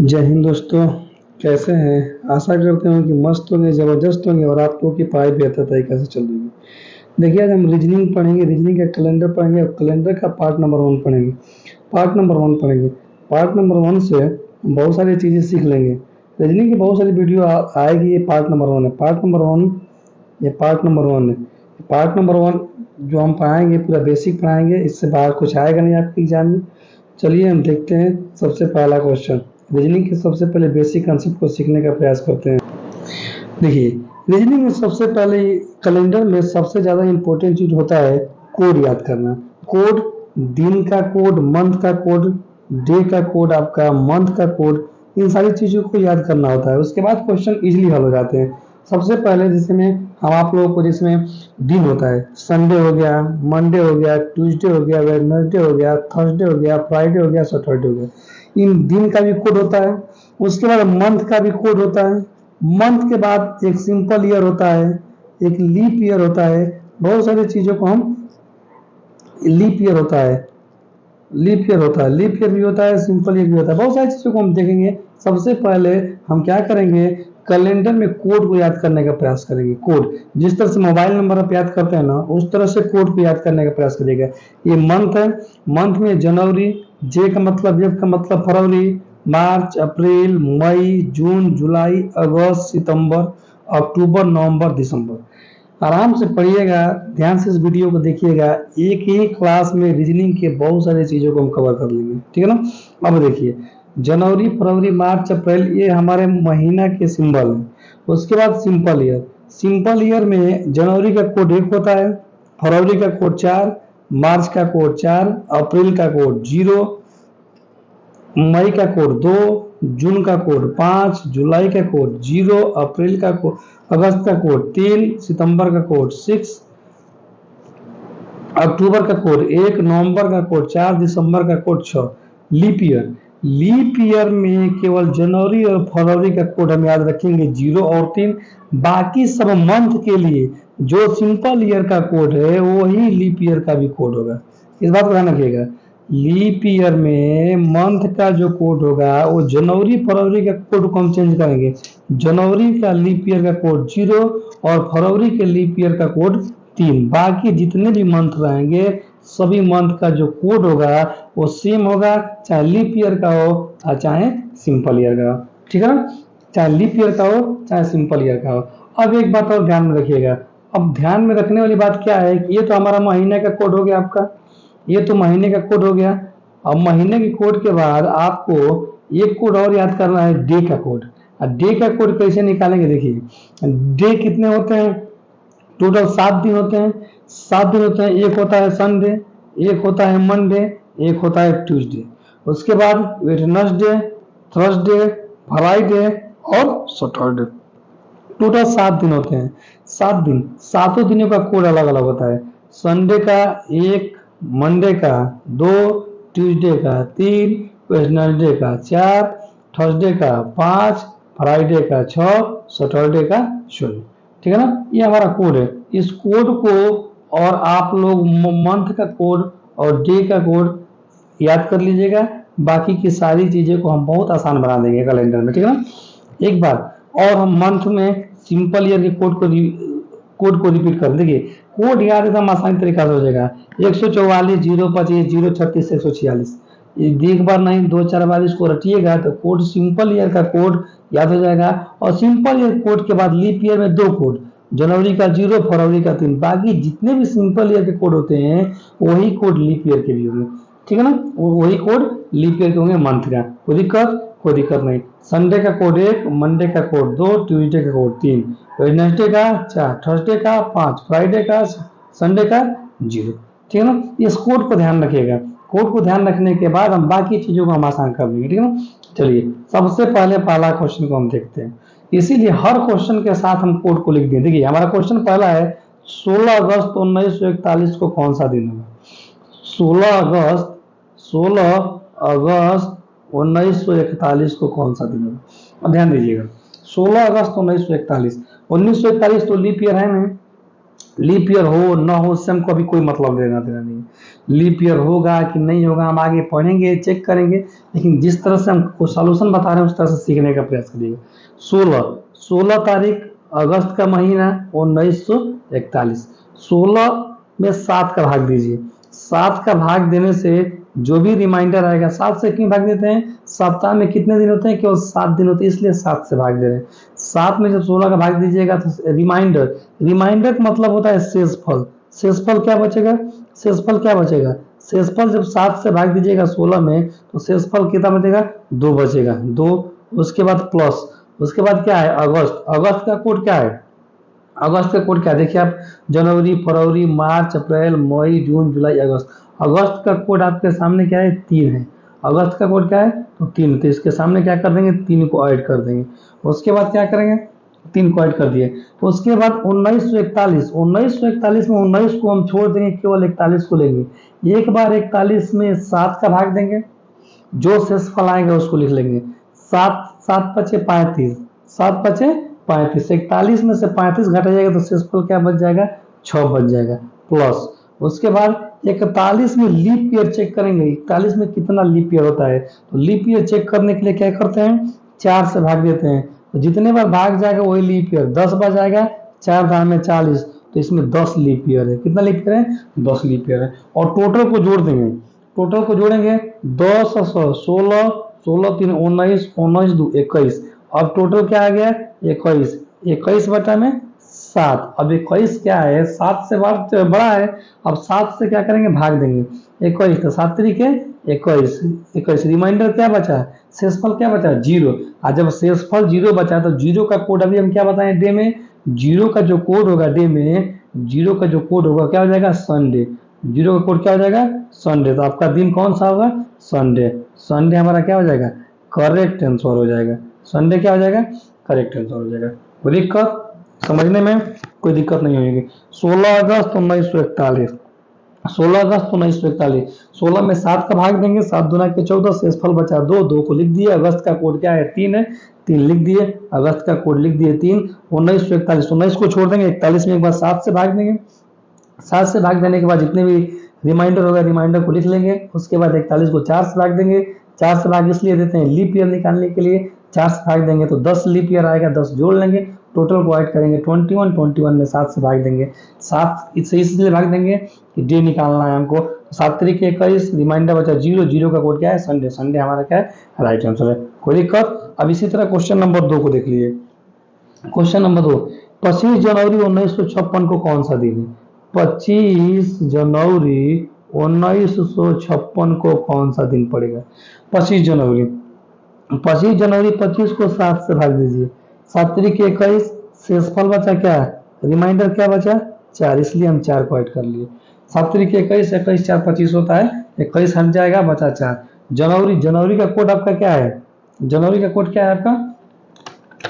जय हिंद दोस्तों। कैसे हैं? आशा करते हैं कि मस्त होंगे, ज़बरदस्त होंगे और आप लोगों की पढ़ाई बेहतर तरीके से चल रही है। देखिए, आज हम रीजनिंग पढ़ेंगे, रीजनिंग का कैलेंडर पढ़ेंगे और कैलेंडर का पार्ट नंबर 1 पढ़ेंगे। पार्ट नंबर 1 पढ़ेंगे। पार्ट नंबर 1 से हम बहुत सारी चीज़ें सीख लेंगे। रीजनिंग की बहुत सारी वीडियो आएगी। ये पार्ट नंबर 1 है। पार्ट नंबर 1 ये पार्ट नंबर 1 है। पार्ट नंबर 1 जो हम पढ़ाएंगे पूरा बेसिक पढ़ाएंगे, इससे बाहर कुछ आएगा नहीं आपके एग्जाम में। चलिए हम देखते हैं सबसे पहला क्वेश्चन। रीजनिंग के सबसे पहले बेसिक कंसेप्ट को सीखने का प्रयास करते हैं। देखिए, रीजनिंग में सबसे पहले कैलेंडर में सबसे ज़्यादा इम्पोर्टेंट चीज़ होता है कोड याद करना। कोड, दिन का कोड, मंथ का कोड, डे का कोड, आपका मंथ का कोड, इन सारी चीज़ों को याद करना होता है। उसके बाद क्वेश्चन इजीली हल हो जाते हैं। सबसे पहले जिसमें हम आप लोगों को जिसमें दिन होता है, संडे हो गया, मंडे हो गया, ट्यूसडे हो गया, वेडनेसडे हो गया, थर्सडे हो गया, फ्राइडे हो गया, सैटरडे हो गया। इन दिन का भी कोड होता है। उसके बाद मंथ का भी कोड होता है। मंथ के बाद एक सिंपल ईयर होता है, एक लीप ईयर होता है। बहुत सारी चीज़ों को हम लीप ईयर होता है, लीप ईयर होता है, लीप ईयर भी होता है, सिंपल ईयर भी होता है। बहुत सारी चीज़ों को हम देखेंगे। सबसे पहले हम क्या करेंगे, कैलेंडर में कोड को याद करने का प्रयास करेंगे। कोड जिस तरह से मोबाइल नंबर आप याद करते हैं ना, उस तरह से कोड को याद करने का प्रयास करिएगा। ये मंथ है। मंथ में जनवरी, जे का मतलब, एफ का मतलब फरवरी, मार्च, अप्रैल, मई, जून, जुलाई, अगस्त, सितंबर, अक्टूबर, नवंबर, दिसंबर। आराम से पढ़िएगा, ध्यान से इस वीडियो को देखिएगा। एक ही क्लास में रीजनिंग के बहुत सारी चीज़ों को हम कवर कर लेंगे, ठीक है ना। अब देखिए, जनवरी, फरवरी, मार्च, अप्रैल, ये हमारे महीना के सिंबल हैं। उसके बाद सिंपल ईयर। सिंपल ईयर में जनवरी का कोड 1 होता है, फरवरी का कोड 4, मार्च का कोड 4, अप्रैल का कोड 0, मई का कोड 2, जून का कोड 5, जुलाई का कोड 0, अप्रैल का कोड, अगस्त का कोड 3, सितंबर का कोड 6, अक्टूबर का कोड 1, नवंबर का कोड 4, दिसंबर का code 6। Leap year. Leap year में केवल जनवरी और फरवरी का कोड हम याद रखेंगे 0 और 3। बाकी सब मंथ के लिए जो सिंपल ईयर का कोड है वही लीप ईयर का भी कोड होगा। इस बात को ध्यान रखिएगा। लीप ईयर में मंथ का जो कोड होगा वो जनवरी फरवरी का कोड को हम चेंज करेंगे। जनवरी का लीप ईयर का कोड 0 और फरवरी के लीप ईयर का कोड 3। बाकी जितने भी मंथ रहेंगे सभी मंथ का जो कोड होगा वो सेम होगा, चाहे लीप ईयर का हो और चाहे सिंपल ईयर का हो, ठीक है ना। चाहे लीप ईयर का हो चाहे सिंपल ईयर का हो। अब एक बात और ध्यान में रखिएगा। अब ध्यान में रखने वाली बात क्या है कि ये तो हमारा महीने का कोड हो गया आपका, ये तो महीने का कोड हो गया। अब महीने के कोड के बाद आपको एक कोड और याद करना है, डे का कोड। डे का कोड कैसे निकालेंगे, देखिए डे कितने होते हैं, टोटल 7 दिन होते हैं। 7 दिन होते हैं। एक होता है संडे, एक होता है मंडे, एक होता है ट्यूसडे, उसके बाद वेडनेसडे, थर्सडे, फ्राइडे और सैटरडे। टोटल 7 दिन होते हैं। 7 दिन, सातों दिनों का कोड अलग अलग होता है। संडे का 1, मंडे का 2, ट्यूसडे का 3, वेडनेसडे का 4, थर्सडे का 5, फ्राइडे का 6, सैटरडे का 0, ठीक है ना। ये हमारा कोड है। इस कोड को और आप लोग मंथ का कोड और डे का कोड याद कर लीजिएगा। बाकी की सारी चीजें को हम बहुत आसान बना देंगे कैलेंडर में, ठीक है ना। एक बार और हम मंथ में सिंपल ईयर के कोड को रिपीट कर देखिए। कोड याद एकदम आसानी तरीका से हो जाएगा। 144, 025, 036, 146। एक बार नहीं, 2 4 बार इसको रटिएगा तो कोड, सिंपल ईयर का कोड याद हो जाएगा। और सिंपल ईयर कोड के बाद लीप ईयर में 2 कोड, जनवरी का 0, फरवरी का 3। बाकी जितने भी सिंपल ईयर के कोड होते हैं वही कोड लीप ईयर के भी होंगे, ठीक है ना। वही कोड लीप ईयर के होंगे मंथ का। कोई दिक्कत नहीं। संडे का कोड 1, मंडे का कोड 2, ट्यूसडे का कोड 3, वेडनेसडे का 4, थर्सडे का 5, फ्राइडे का, संडे का 0, ठीक है ना। इस कोड को ध्यान रखिएगा। कोड को ध्यान रखने के बाद हम बाकी चीजों को हम आसान कर देंगे, ठीक है ना। चलिए सबसे पहले पहला क्वेश्चन को हम देखते हैं। इसीलिए हर क्वेश्चन के साथ हम कोड को लिख दें। देखिए हमारा क्वेश्चन पहला है, 16 अगस्त 1941 को कौन सा दिन होगा। 16 अगस्त 1941 को कौन सा दिन होगा। अब ध्यान दीजिएगा, 16 अगस्त 1941। 1941 तो लीप ईयर है नहीं, लीप ईयर हो ना हो उससे हमको अभी कोई मतलब लेना देना नहीं है। लीप ईयर होगा कि नहीं होगा हम आगे पढ़ेंगे, चेक करेंगे, लेकिन जिस तरह से हमको सॉल्यूशन बता रहे हैं उस तरह से सीखने का प्रयास करिएगा। 16 तारीख अगस्त का महीना 1941। 16 में 7 का भाग दीजिए। 7 का भाग देने से जो भी रिमाइंडर आएगा, 7 से क्यों भाग देते हैं, सप्ताह में कितने दिन होते हैं, केवल 7 दिन होते हैं, इसलिए 7 से भाग दे रहे हैं। 7 में जब 16 का भाग दीजिएगा तो रिमाइंडर, रिमाइंडर का मतलब होता है शेषफल। शेषफल क्या बचेगा, शेषफल क्या बचेगा, शेषफल जब 7 से भाग दीजिएगा 16 में तो शेषफल कितना बचेगा, 2 बचेगा, 2। उसके बाद प्लस, उसके बाद क्या है अगस्त। अगस्त का कोड क्या है, अगस्त का कोड क्या है देखिए आप, जनवरी, फरवरी, मार्च, अप्रैल, मई, जून, जुलाई, अगस्त। अगस्त का कोड आपके सामने क्या है, 3 है। अगस्त का कोड क्या है, तो 3। तो इसके सामने क्या कर देंगे, 3 को ऐड कर देंगे। उसके बाद क्या करेंगे, 3 को ऐड कर दिए। तो उसके बाद 1941, 1941 में 19 को हम छोड़ देंगे, केवल 41 को लेंगे। एक बार 41 में 7 का भाग देंगे, जो शेषफल आएगा उसको लिख लेंगे। 7 7 पचे 35, 7 पचे 35, 41 में से 35 घटा जाएगा तो शेषफल क्या बच जाएगा, 6 बच जाएगा। प्लस उसके बाद 41 में लीप ईयर चेक करेंगे, 41 में कितना लीप ईयर होता है, तो लीप ईयर चेक करने के लिए क्या करते हैं, 4 से भाग देते हैं। तो जितने बार भाग जाएगा वही लीप ईयर, 10 बार जाएगा, 4 दाम में 40, तो इसमें 10 लीप ईयर है। कितना लीप ईयर है, 10 लीप ईयर है। और टोटल को जोड़ देंगे, टोटल को जोड़ेंगे 10 16, 16 3 19, 19 2 21। अब टोटल क्या आ गया, 21, 21 बटा में 7। अब 21 क्या है, 7 से बड़ा है। अब 7 से क्या करेंगे, भाग देंगे। 21 तो 7 तरीके 21, 21 रिमाइंडर क्या बचा, शेषफल क्या बचा, 0। और जब शेषफल 0 बचा तो 0 का कोड अभी हम क्या बताएं डे में, 0 का जो कोड होगा डे में, 0 का जो कोड होगा क्या हो जाएगा, संडे। 0 का कोड क्या हो जाएगा, संडे। तो आपका दिन कौन सा होगा, संडे। संडे हमारा क्या हो जाएगा, करेक्ट आंसर हो जाएगा। संडे क्या हो जाएगा, करेक्ट आंसर हो जाएगा। कोई दिक्कत, समझने में कोई दिक्कत नहीं होगी। 16 अगस्त 1941, 16 अगस्त 1941, 16 में 7 का भाग देंगे, 7 दूना के 14, शेषफल बचा 2, 2 को लिख दिए। अगस्त का कोड क्या है, 3 है, 3 लिख दिए। अगस्त का कोड लिख दिए 3। 1941, 19 को छोड़ देंगे, 41 में एक बार 7 से भाग देंगे। 7 से भाग देने के बाद जितने भी रिमाइंडर होगा रिमाइंडर को लिख लेंगे। उसके बाद 41 को 4 से भाग देंगे। 4 से भाग इसलिए देते हैं लीप ईयर निकालने के लिए। 4 से भाग देंगे तो 10 लीप ईयर आएगा, 10 जोड़ लेंगे, टोटल को ऐड करेंगे 21, 21 में 7 से भाग देंगे। 7 इसलिए भाग देंगे कि डे निकालना है हमको। 7 तरीके 21, रिमाइंडर बचा 0, 0 का कोड क्या है, संडे। संडे हमारा क्या है, राइट आंसर है। कोई दिक्कत। अब इसी तरह क्वेश्चन नंबर 2 को देख लीजिए। क्वेश्चन नंबर 2, 25 जनवरी 1956 को कौन सा दिन है, 25 जनवरी 1956 को कौन सा दिन पड़ेगा। 25 जनवरी, 25 जनवरी 25 को 7 से भाग दीजिए। 7 तरीके 21, शेषफल बचा क्या, रिमाइंडर क्या बचा, 4, इसलिए हम 4 को ऐड कर लिए। 7 तरीके 21, 21 4 25 होता है, 21 हट जाएगा, बचा 4। जनवरी, जनवरी का कोड आपका क्या है, जनवरी का कोड क्या है आपका।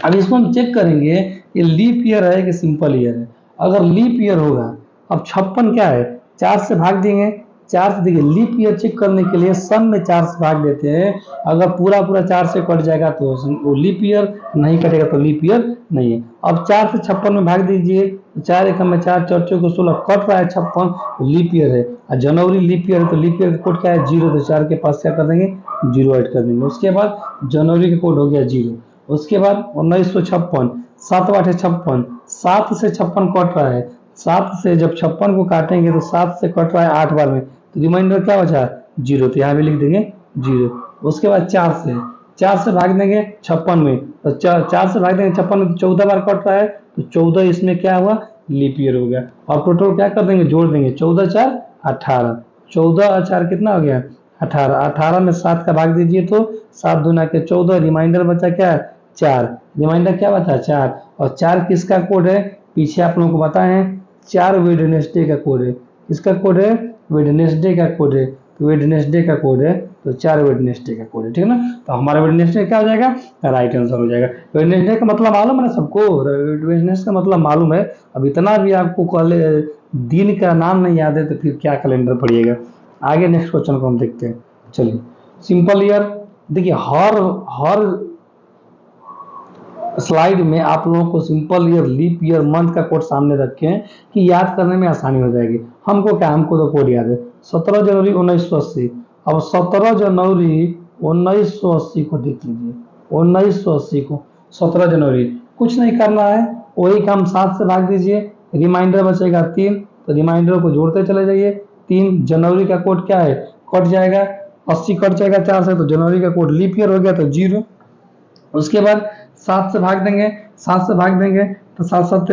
अब इसको हम चेक करेंगे ये लीप ईयर है कि सिंपल ईयर है। अगर लीप ईयर होगा, अब 56 क्या है, 4 से भाग देंगे। 4 से देखिए लीप ईयर चेक करने के लिए सन में 4 से भाग देते हैं। अगर पूरा पूरा 4 से कट जाएगा तो वो लीप ईयर, नहीं कटेगा तो लीप ईयर नहीं है। अब 4 से 56 में भाग दीजिए, 4 एकम में 4, 4 चौके 16, कट रहा है 56, लीप ईयर है। और जनवरी लीप ईयर है तो लीप ईयर का कोड क्या है, 0। तो 4 के पास क्या कर देंगे, 0 ऐड कर देंगे। उसके बाद जनवरी का कोड हो गया 0। उसके बाद 1956, 7 8 56, 7 से 56 कट रहा है। 7 से जब 56 को काटेंगे तो 7 से कट रहा है 8 बार में, तो रिमाइंडर क्या बचा, 0। तो यहाँ भी लिख देंगे 0। उसके बाद 4 से भाग देंगे 56 में, तो 4 से भाग देंगे 56 में तो 14 बार कट रहा है, तो 14 इसमें क्या हुआ, लीप ईयर हो गया। और टोटल क्या कर देंगे, जोड़ देंगे, 14 4 18, 14 और 4 कितना हो गया, 18। 18 में 7 का भाग दीजिए तो 7 दूना के 14, रिमाइंडर बचा क्या, 4। रिमाइंडर क्या बचा, 4। और 4 किसका कोड है, पीछे आप लोगों को बताए हैं, 4 वेडनेसडे का कोड है। किसका कोड है, वेडनेसडे का कोड है। तो वेडनेसडे का कोड है तो 4 वेडनेसडे का कोड है, ठीक है ना। तो हमारा वेडनेसडे क्या हो जाएगा, राइट आंसर हो जाएगा। वेडनेसडे का मतलब मालूम है ना सबको, वेडनेसडे का मतलब मालूम है। अब इतना भी आपको कल दिन का नाम नहीं याद है तो फिर क्या कैलेंडर पढ़िएगा। आगे नेक्स्ट क्वेश्चन को हम देखते हैं। चलिए, सिंपल ईयर देखिए, हर स्लाइड में आप लोगों को simple year, leap year, month का कोड सामने रखें कि याद करने में आसानी हो जाएगी। हमको क्या, हमको तो कोड याद है 17 जनवरी 1980। अब 17 जनवरी 1980 को देख लीजिए, 1980 को 17 जनवरी, कुछ नहीं करना है, वही काम 7 से भाग दीजिए, रिमाइंडर बचेगा 3, तो रिमाइंडर को जोड़ते चले जाइए। 3 जनवरी का कोड क्या है, कट जाएगा, 80 कट जाएगा 4 से, तो जनवरी का कोड लीप ईयर हो गया, तो 0। उसके बाद 7 से भाग देंगे, 7 से भाग देंगे तो 7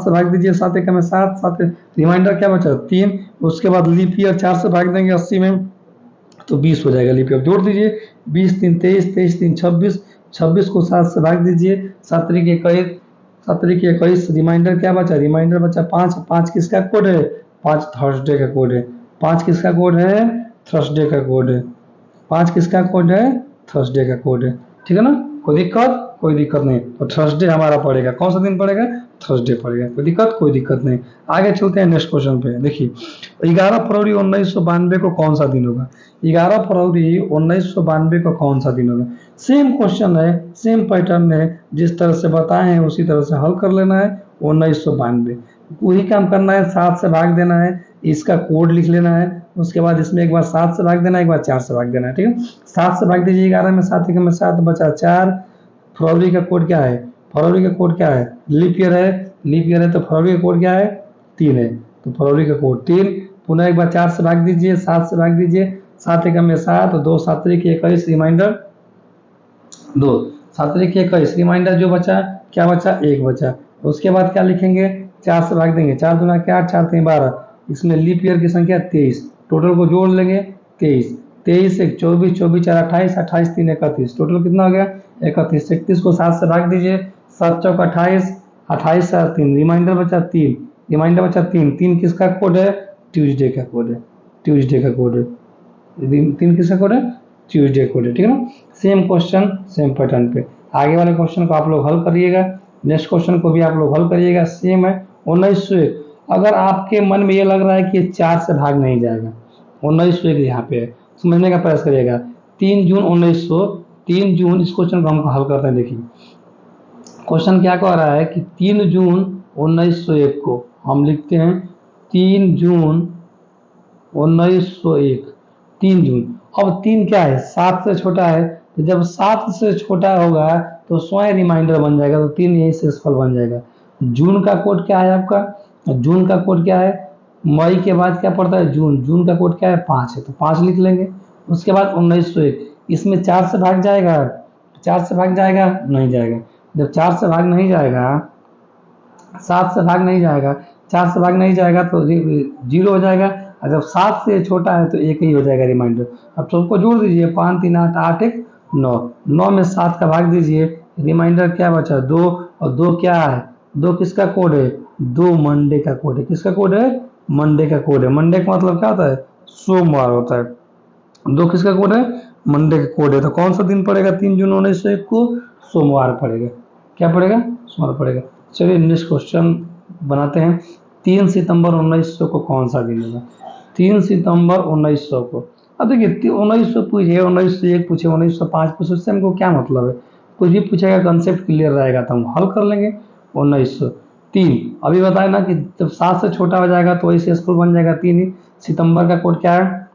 से भाग दीजिए, 7 एक में 7, 7 रिमाइंडर क्या बचा 3। उसके बाद लीप ईयर 4 से भाग देंगे 80 में, तो 20 हो जाएगा। लीप ईयर जोड़ दीजिए, 20 3 23, 23 3 26, 26 को 7 से भाग दीजिए, 7 3 21, 7 3 21, रिमाइंडर क्या बचा, रिमाइंडर बचा 5। 5 किसका कोड है, 5 थर्सडे का कोड है। 5 किसका कोड है, थर्सडे का कोड है। 5 किसका कोड है, थर्सडे का कोड है। ठीक है ना, कोई दिक्कत, कोई दिक्कत नहीं। तो थर्सडे हमारा पड़ेगा, कौन सा दिन पड़ेगा, थर्सडे पड़ेगा। कोई दिक्कत, कोई दिक्कत नहीं। आगे चलते हैं नेक्स्ट क्वेश्चन पे। देखिए 11 फरवरी 1992 को कौन सा दिन होगा, 11 फरवरी 1992 को कौन सा दिन होगा। सेम क्वेश्चन है, सेम पैटर्न है, जिस तरह से बताए हैं उसी तरह से हल कर लेना है। 1992 वही काम करना है, 7 से भाग देना है, इसका कोड लिख लेना है। उसके बाद इसमें एक बार 7 से भाग देना है, एक बार 4 से भाग देना है। ठीक है, 7 से भाग दीजिए, 11 में 7 एक में 7 बचा 4। फरवरी का कोड क्या है, फरवरी का कोड क्या है, लीप ईयर है, लीप ईयर है, तो फरवरी का कोड क्या है, 3 है, तो फरवरी का कोड 3। पुनः एक बार 4 से भाग दीजिए, 7 से भाग दीजिए, 7 एक में 7, 2 7 21, रिमाइंडर 2, 7 21, रिमाइंडर जो बचा क्या बचा, 1 बचा। उसके बाद क्या लिखेंगे, 4 से भाग देंगे, 4 दूना क्या, 4 3 12, इसमें लीप ईयर की संख्या 23, टोटल को जोड़ लेंगे 23, 23 1 24, 24 4 28, 28 3 31, टोटल कितना हो गया 31। 31 को 7 से भाग दीजिए, 7 चौक 28, 28 7 3, रिमाइंडर बचा 3, रिमाइंडर बचा 3। 3 किसका कोड है, ट्यूसडे का कोड है, ट्यूसडे का कोड है। 3 किसका कोड है, ट्यूसडे कोड है। ठीक है ना, सेम क्वेश्चन सेम पैटर्न पे। आगे वाले क्वेश्चन को आप लोग हल करिएगा, नेक्स्ट क्वेश्चन को भी आप लोग हल करिएगा, सेम है 1901। अगर आपके मन में ये लग रहा है कि 4 से भाग नहीं जाएगा, 1901 यहाँ पे है, समझने का प्रयास करिएगा। 3 जून 1900, 3 जून, इस क्वेश्चन को हमको हल करते हैं। देखिए क्वेश्चन क्या कह रहा है कि 3 जून 1901 को हम लिखते हैं 3 जून 1901, 3 जून। अब 3 क्या है, 7 से छोटा है, तो जब 7 से छोटा होगा तो स्वयं रिमाइंडर बन जाएगा, तो 3 यही से सफल बन जाएगा। जून का कोड क्या है आपका, जून का कोड क्या है, मई के बाद क्या पड़ता है जून, जून का कोड क्या है 5 है, तो 5 लिख लेंगे। उसके बाद 1901, इसमें 4 से भाग जाएगा, 4 से भाग जाएगा नहीं जाएगा। जब 4 से भाग नहीं जाएगा, 7 से भाग नहीं जाएगा, 4 से भाग नहीं जाएगा तो 0 हो जाएगा। और जब 7 से छोटा है तो 1 ही हो जाएगा रिमाइंडर। अब सबको जोड़ दीजिए, 5 3 8 8 1 9, 9 में 7 का भाग दीजिए, रिमाइंडर क्या बचा 2, और 2 क्या है, 2 किसका कोड है, 2 मंडे का कोड है। किसका कोड है, मंडे का कोड है। मंडे का मतलब क्या होता है, सोमवार होता है। 2 किसका कोड है, मंडे का कोड है। तो कौन सा दिन पड़ेगा 3 जून 1901 को, सोमवार पड़ेगा। क्या पड़ेगा, सोमवार पड़ेगा। चलिए नेक्स्ट क्वेश्चन बनाते हैं। 3 सितंबर 1900 को कौन सा दिन होगा, 3 सितंबर 1900 को। अब देखिए 1900 पूछे, 1901 पूछे, 1905 पूछे, उससे हमको क्या मतलब है। कुछ भी पूछेगा कंसेप्ट क्लियर रहेगा तो हम हल कर लेंगे। 1903 अभी बताए ना कि जब 7 से छोटा हो जाएगा तो वही सक्सेसफुल बन जाएगा 3 ही। सितंबर का कोड क्या है,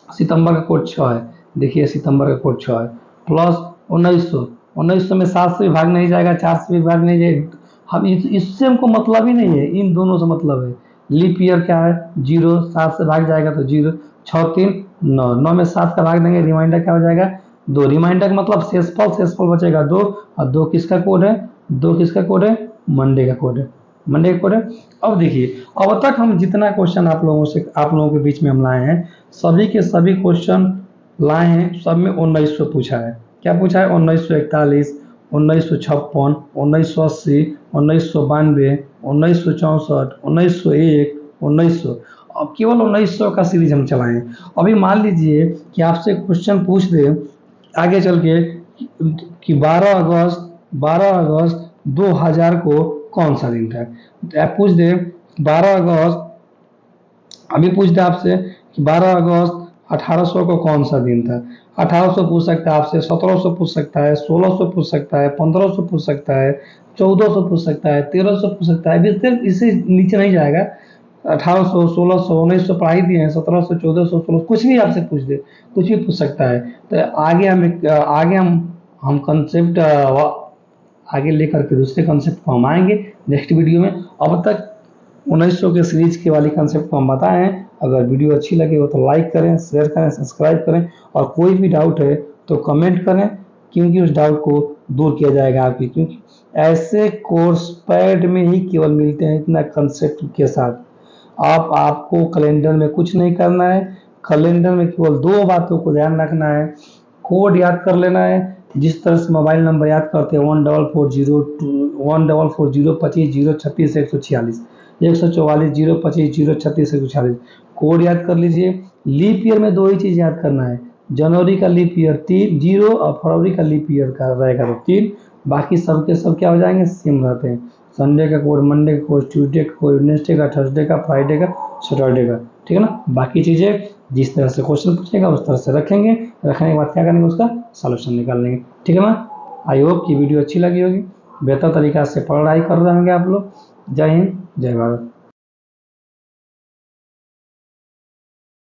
सितंबर का कोड 6 है। देखिए सितंबर का कोड 6 है, प्लस 1900, 1900 में 7 से भी भाग नहीं जाएगा, 4 से भी भाग नहीं जाएगा। हम इससे हमको मतलब ही नहीं है, इन दोनों से मतलब है। लीप ईयर क्या है 0, 7 से भाग जाएगा तो 0, 6 3 9, 9 में 7 का भाग देंगे, रिमाइंडर क्या हो जाएगा 2, रिमाइंडर का मतलब शेषफल, शेषफल बचेगा 2, और 2 किसका कोड है, 2 किसका कोड है, मंडे का कोड है, मंडे का कोड है। अब देखिए अब तक हम जितना क्वेश्चन आप लोगों के बीच में हम लाए हैं, सभी के सभी क्वेश्चन लाए हैं, सब में 1900 पूछा है। क्या पूछा है, 1941, 1956, 1980, 1992, 1964, 1901, 1900। अब केवल 1900 का सीरीज हम चलाए हैं। अभी मान लीजिए कि आपसे क्वेश्चन पूछ दे आगे चल के कि 12 अगस्त 2000 को कौन सा दिन था। तो आप पूछ दे 12 अगस्त, अभी पूछ दे आपसे कि 12 अगस्त 1800 को कौन सा दिन था? 1800 पूछ सकता है आपसे, 1700 पूछ सकता है, 1600 पूछ सकता है, 1500 पूछ सकता है, 1400 पूछ सकता है, 1300 पूछ सकता है, इससे नीचे नहीं जाएगा। 1800, 1600, 1900 पढ़ाई दिए हैं, 1700, 1400, 1600, कुछ भी आपसे पूछ दे, कुछ भी पूछ सकता है। तो आगे हम कंसेप्ट आगे लेकर के दूसरे कंसेप्ट को हम आएंगे नेक्स्ट वीडियो में। अब तक 1900 के सीरीज के वाली कंसेप्ट को हम बताए हैं। अगर वीडियो अच्छी लगे हो तो लाइक करें, शेयर करें, सब्सक्राइब करें, और कोई भी डाउट है तो कमेंट करें, क्योंकि उस डाउट को दूर किया जाएगा आपकी, क्योंकि ऐसे कोर्स पैड में ही केवल मिलते हैं इतना कंसेप्ट के साथ। आपको कैलेंडर में कुछ नहीं करना है, कैलेंडर में केवल दो बातों को ध्यान रखना है। कोड याद कर लेना है, जिस तरह से मोबाइल नंबर याद करते हैं 1440 144 025 036 144 कोड याद कर लीजिए। लीप ईयर में दो ही चीज याद करना है, जनवरी का लीप ईयर 0 और फरवरी का लीप ईयर का रहेगा तो 3। बाकी सबके सब क्या हो जाएंगे, सेम रहते हैं। संडे का कोड, मंडे का कोड, ट्यूसडे का कोड, वेडनेसडे का, थर्सडे का, फ्राइडे का, सैटरडे का, ठीक है ना। बाकी चीजें जिस तरह से क्वेश्चन पूछेगा उस तरह से रखेंगे, रखने के बाद क्या करेंगे, उसका सॉल्यूशन निकाल लेंगे, ठीक है ना। आई होप कि वीडियो अच्छी लगी होगी, बेहतर तरीका से पढ़ाई कर रहे होंगे आप लोग। जय हिंद, जय भारत।